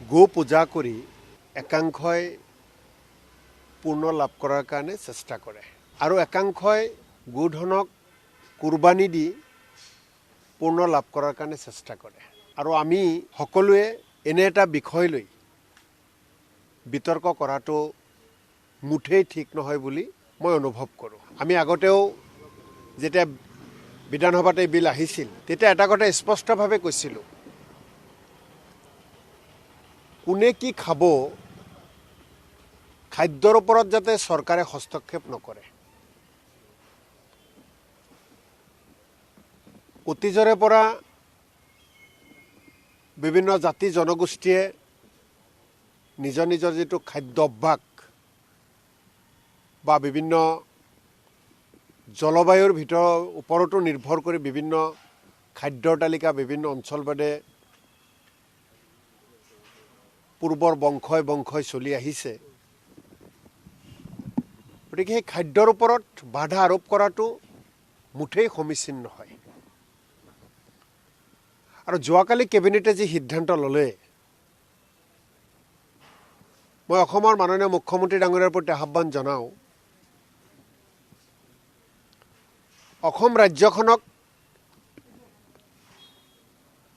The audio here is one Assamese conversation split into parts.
গো পূজা কৰি একাংশই পূৰ্ণ লাভ কৰাৰ কাৰণে চেষ্টা কৰে আৰু একাংশই গোধনক কুৰবানী দি পূৰ্ণ লাভ কৰাৰ কাৰণে চেষ্টা কৰে আৰু আমি সকলোৱে এনে এটা বিষয় লৈ বিতৰ্ক কৰাটো মুঠেই ঠিক নহয় বুলি মই অনুভৱ কৰোঁ। আমি আগতেও যেতিয়া বিধানসভাত এই বিল আহিছিল তেতিয়া এটা কথা স্পষ্টভাৱে কৈছিলোঁ, কোনে কি খাব খাদ্যৰ ওপৰত যাতে চৰকাৰে হস্তক্ষেপ নকৰে। অতীজৰে পৰা বিভিন্ন জাতি জনগোষ্ঠীয়ে নিজৰ নিজৰ যিটো খাদ্য অভ্যাস বা বিভিন্ন জলবায়ুৰ ওপৰতো নিৰ্ভৰ কৰি বিভিন্ন খাদ্যৰ তালিকা বিভিন্ন অঞ্চলভেদে পূৰ্বৰ বংশই চলি আহিছে। গতিকে সেই খাদ্যৰ ওপৰত বাধা আৰোপ কৰাটো মুঠেই সমীচীন নহয়। আৰু যোৱাকালি কেবিনেটে যি সিদ্ধান্ত ল'লে, মই অসমৰ মাননীয় মুখ্যমন্ত্ৰী ডাঙৰীয়াৰ প্ৰতি আহ্বান জনাওঁ, অসম ৰাজ্যখনক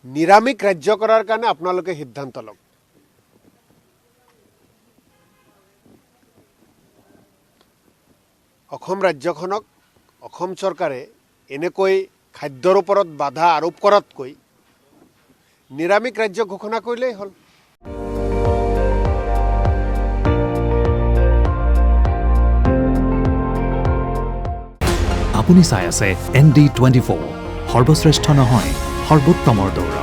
নিৰামিষ ৰাজ্য কৰাৰ কাৰণে আপোনালোকে সিদ্ধান্ত লওক। অসম ৰাজ্যখনক অসম চৰকাৰে এনেকৈ খাদ্যৰ ওপৰত বাধা আৰোপ কৰাতকৈ নিৰামিষ ৰাজ্য ঘোষণা কৰিলেই হ'ল। আপুনি চাই আছে ND24, সৰ্বশ্ৰেষ্ঠ নহয় সৰ্বোত্তমৰ দৌৰা।